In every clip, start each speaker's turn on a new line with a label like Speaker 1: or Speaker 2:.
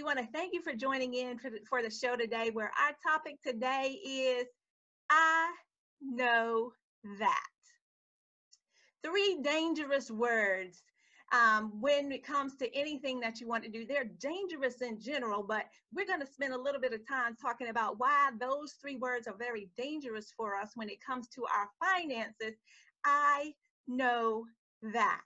Speaker 1: want to thank you for joining in for the show today, where our topic today is I know that. Three dangerous words when it comes to anything that you want to do. They're dangerous in general, but we're going to spend a little bit of time talking about why those three words are very dangerous for us when it comes to our finances. I know that.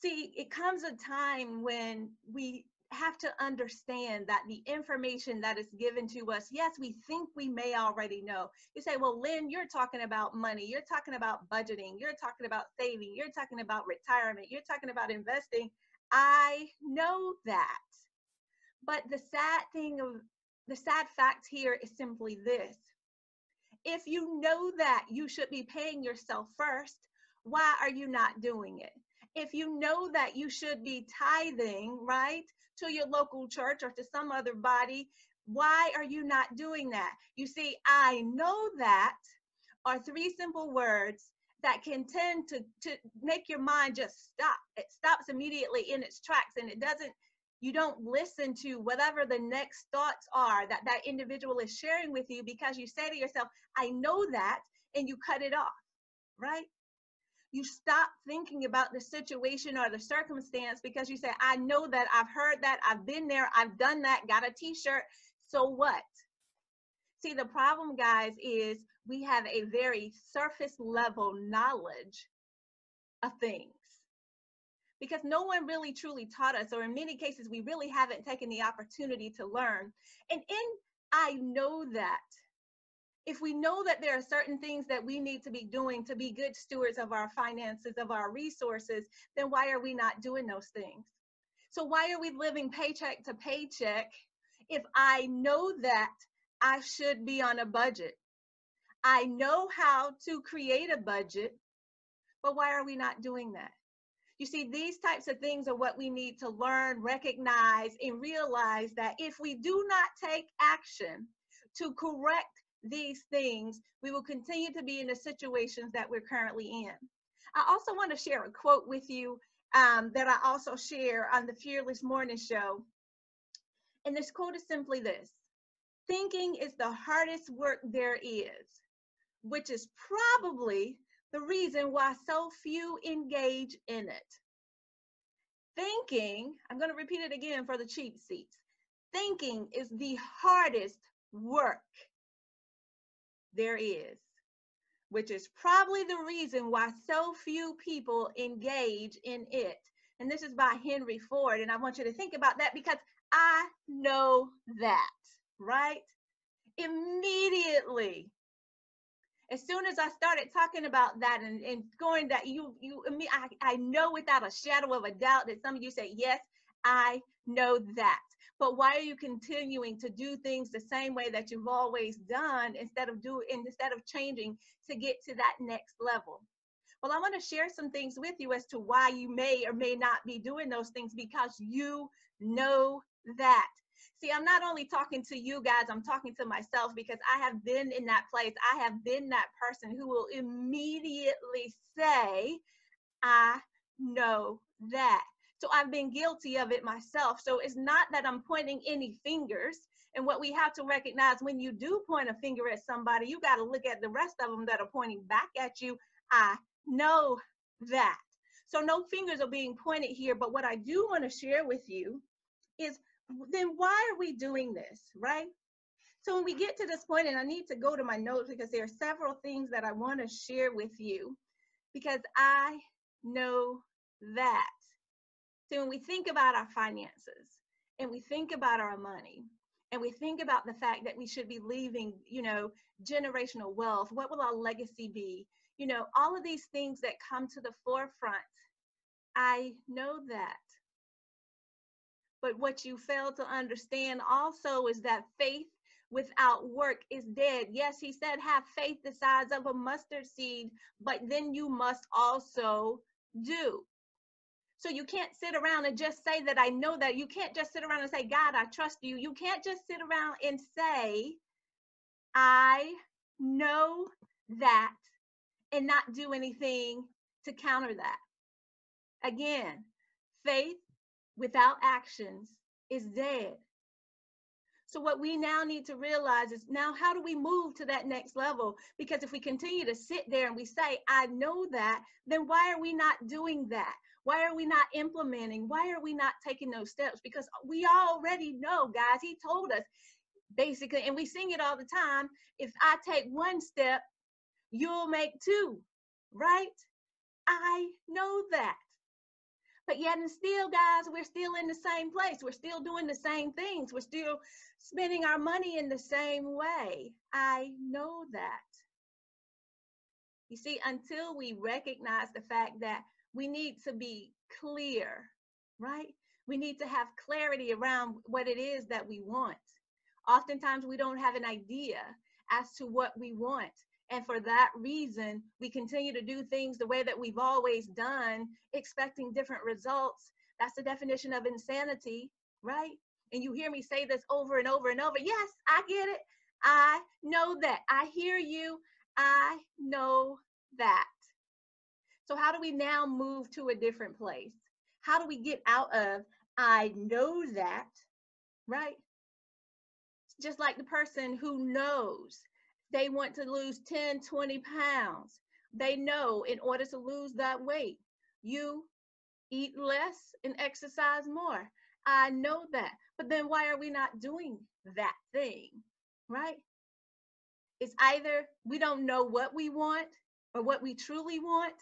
Speaker 1: See, it comes a time when we have to understand that the information that is given to us, yes, we think we may already know. You say, well, Lynn, you're talking about money. You're talking about budgeting. You're talking about saving. You're talking about retirement. You're talking about investing. I know that. But the sad fact here is simply this. If you know that you should be paying yourself first, why are you not doing it? If you know that you should be tithing, right, to your local church or to some other body, why are you not doing that? You see, I know that are three simple words that can tend to make your mind just stop. It stops immediately in its tracks, and you don't listen to whatever the next thoughts are that that individual is sharing with you, because you say to yourself, I know that, and you cut it off, right? You stop thinking about the situation or the circumstance because you say, I know that, I've heard that, I've been there, I've done that, got a t-shirt, so what? See, the problem, guys, is we have a very surface level knowledge of things because no one really truly taught us, or in many cases, we really haven't taken the opportunity to learn. And I know that, if we know that there are certain things that we need to be doing to be good stewards of our finances, of our resources, then why are we not doing those things? So why are we living paycheck to paycheck if I know that I should be on a budget? I know how to create a budget, but why are we not doing that? You see, these types of things are what we need to learn, recognize, and realize that if we do not take action to correct these things, we will continue to be in the situations that we're currently in. I also want to share a quote with you that I also share on the Fearless Morning Show. And this quote is simply this: thinking is the hardest work there is, which is probably the reason why so few engage in it. Thinking, I'm going to repeat it again for the cheap seats. Thinking is the hardest work there is, which is probably the reason why so few people engage in it. And this is by Henry Ford. And I want you to think about that because I know that, right? Immediately, as soon as I started talking about that and going that I know without a shadow of a doubt that some of you say, yes, I know that. But why are you continuing to do things the same way that you've always done instead of changing to get to that next level? Well, I want to share some things with you as to why you may or may not be doing those things, because you know that. See, I'm not only talking to you guys, I'm talking to myself, because I have been in that place. I have been that person who will immediately say, I know that. So I've been guilty of it myself. So it's not that I'm pointing any fingers. And what we have to recognize, when you do point a finger at somebody, you got to look at the rest of them that are pointing back at you. I know that. So no fingers are being pointed here. But what I do want to share with you is, then why are we doing this, right? So when we get to this point, and I need to go to my notes because there are several things that I want to share with you, because I know that. So when we think about our finances and we think about our money and we think about the fact that we should be leaving, generational wealth, what will our legacy be? All of these things that come to the forefront, I know that. But what you fail to understand also is that faith without work is dead. Yes, he said, have faith the size of a mustard seed, but then you must also do. So you can't sit around and just say that I know that. You can't just sit around and say, God, I trust you. You can't just sit around and say, I know that, and not do anything to counter that. Again, faith without actions is dead. So what we now need to realize is, now how do we move to that next level? Because if we continue to sit there and we say, I know that, then why are we not doing that? Why are we not implementing? Why are we not taking those steps? Because we already know, guys, he told us basically, and we sing it all the time, if I take one step, you'll make two, right? I know that. But yet and still, guys, we're still in the same place. We're still doing the same things. We're still spending our money in the same way. I know that. You see, until we recognize the fact that we need to be clear, right? We need to have clarity around what it is that we want. Oftentimes, we don't have an idea as to what we want. And for that reason, we continue to do things the way that we've always done, expecting different results. That's the definition of insanity, right? And you hear me say this over and over and over. Yes, I get it. I know that. I hear you. I know that. So how do we now move to a different place? How do we get out of I know that, right? Just like the person who knows they want to lose 10, 20 pounds. They know in order to lose that weight, you eat less and exercise more. I know that. But then why are we not doing that thing, right? It's either we don't know what we want or what we truly want.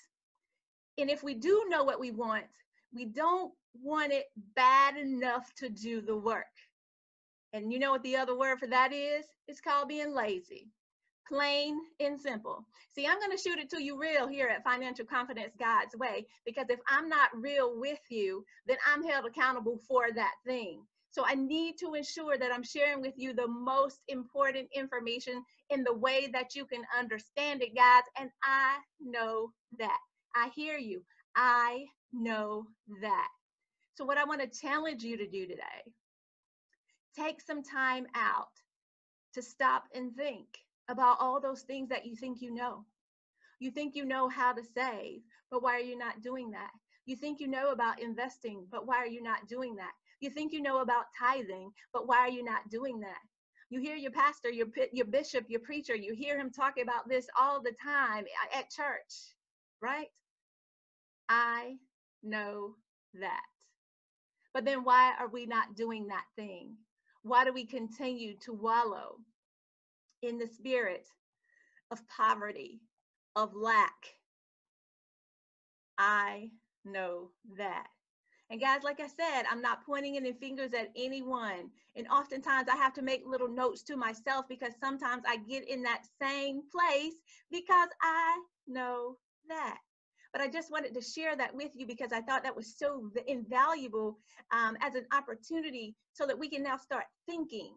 Speaker 1: And if we do know what we want, we don't want it bad enough to do the work. And you know what the other word for that is? It's called being lazy. Plain and simple. See, I'm going to shoot it to you real here at Financial Confidence God's Way, because if I'm not real with you, then I'm held accountable for that thing. So I need to ensure that I'm sharing with you the most important information in the way that you can understand it, guys. And I know that. I hear you. I know that. So what I want to challenge you to do today, take some time out to stop and think about all those things that you think you know. You think you know how to save, but why are you not doing that? You think you know about investing, but why are you not doing that? You think you know about tithing, but why are you not doing that? You hear your pastor, your bishop, your preacher, you hear him talk about this all the time at church, right? I know that. But then why are we not doing that thing? Why do we continue to wallow in the spirit of poverty, of lack? I know that. And guys, like I said, I'm not pointing any fingers at anyone. And oftentimes I have to make little notes to myself, because sometimes I get in that same place because I know that. But I just wanted to share that with you because I thought that was so invaluable as an opportunity, so that we can now start thinking.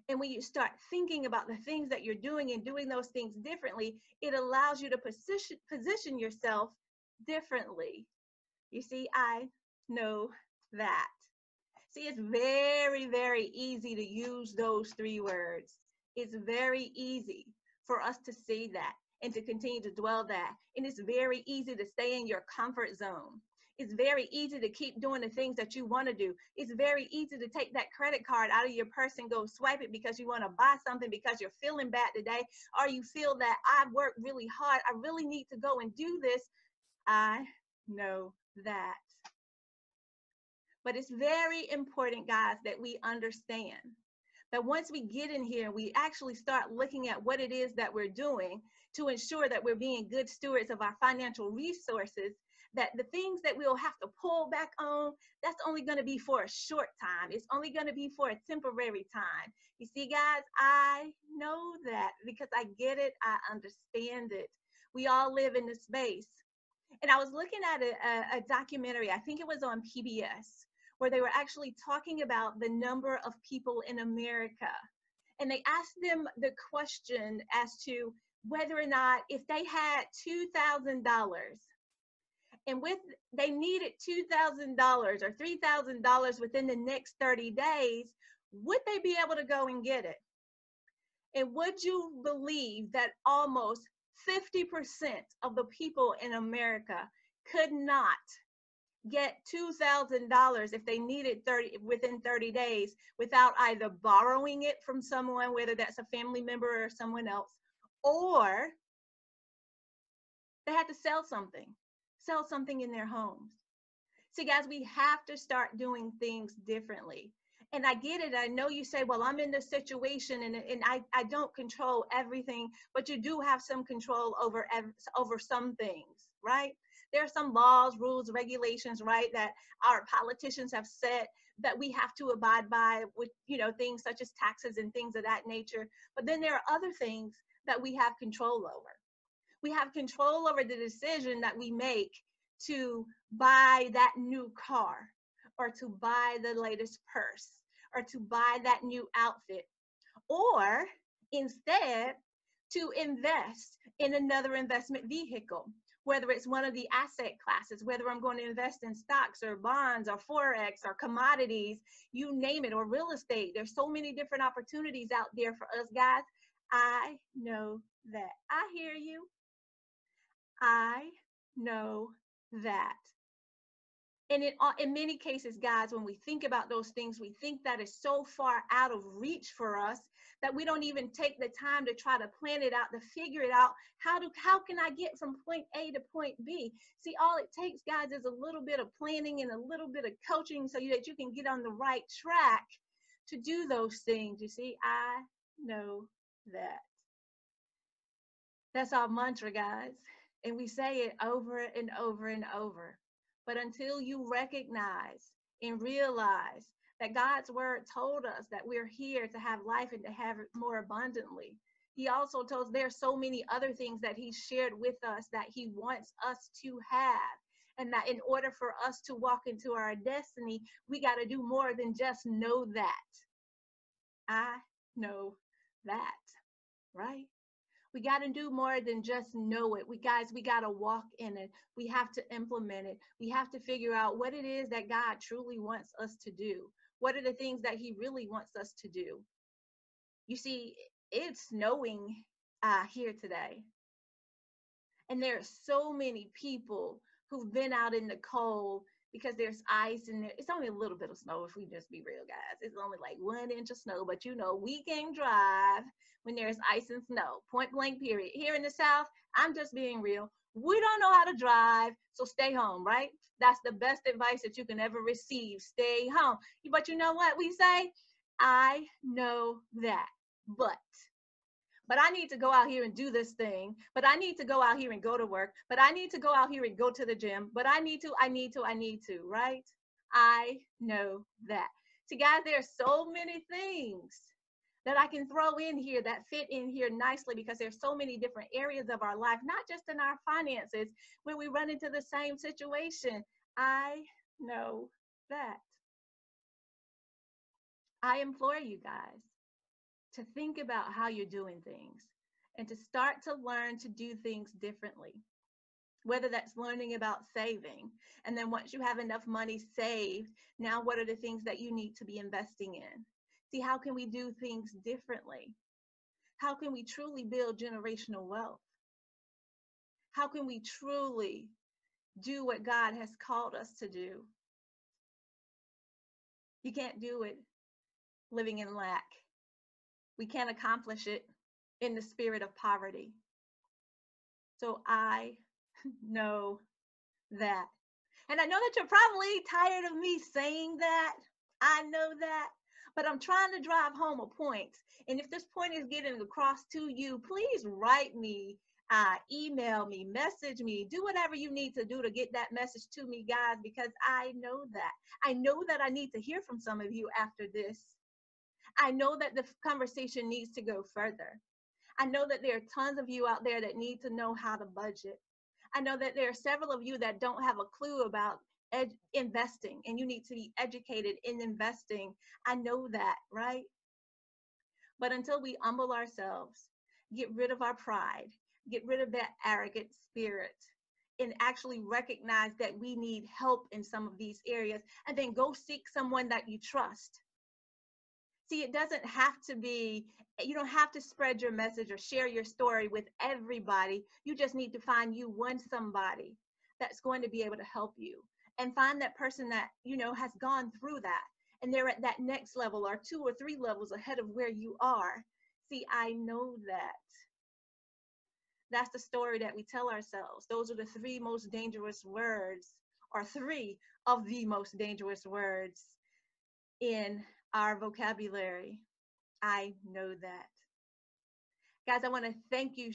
Speaker 1: And when you start thinking about the things that you're doing and doing those things differently, it allows you to position yourself differently. You see, I know that. See, it's very, very easy to use those three words. It's very easy for us to say that and to continue to dwell that. And it's very easy to stay in your comfort zone. It's very easy to keep doing the things that you want to do. It's very easy to take that credit card out of your purse and go swipe it because you want to buy something, because you're feeling bad today, or you feel that I've worked really hard, I really need to go and do this. I know that. But it's very important, guys, that we understand that once we get in here, we actually start looking at what it is that we're doing to ensure that we're being good stewards of our financial resources, that the things that we'll have to pull back on, that's only going to be for a short time. It's only going to be for a temporary time. You see, guys, I know that because I get it. I understand it. We all live in this space. And I was looking at a documentary, I think it was on PBS, where they were actually talking about the number of people in America. And they asked them the question as to whether or not, if they had $2,000 and they needed $2,000 or $3,000 within the next 30 days, would they be able to go and get it? And would you believe that almost 50% of the people in America could not get $2,000 if they need it within 30 days without either borrowing it from someone, whether that's a family member or someone else, or they had to sell something in their homes. See, guys, we have to start doing things differently. And I get it. I know you say, well, I'm in this situation and I don't control everything, but you do have some control over some things, right? There are some laws, rules, regulations, right, that our politicians have set that we have to abide by with, things such as taxes and things of that nature. But then there are other things that we have control over. We have control over the decision that we make to buy that new car, or to buy the latest purse, or to buy that new outfit, or instead to invest in another investment vehicle, whether it's one of the asset classes, whether I'm going to invest in stocks or bonds or Forex or commodities, you name it, or real estate. There's so many different opportunities out there for us, guys. I know that. I hear you. I know that. And in many cases, guys, when we think about those things, we think that is so far out of reach for us that we don't even take the time to try to plan it out, to figure it out. How can I get from point A to point B? See, all it takes, guys, is a little bit of planning and a little bit of coaching so that you can get on the right track to do those things. You see, I know that. That's our mantra, guys. And we say it over and over and over. But until you recognize and realize that God's word told us that we're here to have life and to have it more abundantly, he also told us there are so many other things that he shared with us that he wants us to have. And that in order for us to walk into our destiny, we got to do more than just know that. I know that, right? We got to do more than just know it. We got to walk in it. We have to implement it. We have to figure out what it is that God truly wants us to do. What are the things that he really wants us to do? You see, it's snowing here today. And there are so many people who've been out in the cold because there's ice and it's only a little bit of snow, if we just be real, guys. It's only like 1 inch of snow, but we can drive when there's ice and snow, point blank period. Here in the South, I'm just being real. We don't know how to drive, so stay home, right? That's the best advice that you can ever receive. Stay home. But you know what we say? I know that, but I need to go out here and do this thing, but I need to go out here and go to work, but I need to go out here and go to the gym, but I need to, right? I know that. See, guys, there are so many things that I can throw in here that fit in here nicely because there's so many different areas of our life, not just in our finances, where we run into the same situation. I know that. I implore you guys to think about how you're doing things and to start to learn to do things differently, whether that's learning about saving. And then once you have enough money saved, now what are the things that you need to be investing in? See, how can we do things differently? How can we truly build generational wealth? How can we truly do what God has called us to do? You can't do it living in lack. We can't accomplish it in the spirit of poverty. So I know that. And I know that you're probably tired of me saying that. I know that. But I'm trying to drive home a point. And if this point is getting across to you, please write me, email me, message me, do whatever you need to do to get that message to me, guys, because I know that. I know that I need to hear from some of you after this. I know that the conversation needs to go further. I know that there are tons of you out there that need to know how to budget. I know that there are several of you that don't have a clue about investing, and you need to be educated in investing. I know that, right? But until we humble ourselves, get rid of our pride, get rid of that arrogant spirit, and actually recognize that we need help in some of these areas, and then go seek someone that you trust. See, it doesn't have to be, you don't have to spread your message or share your story with everybody. You just need to find you somebody that's going to be able to help you and find that person that, has gone through that, and they're at that next level or 2 or 3 levels ahead of where you are. See, I know that. That's the story that we tell ourselves. Those are the 3 most dangerous words, or 3 of the most dangerous words in our vocabulary. I know that. Guys, I want to thank you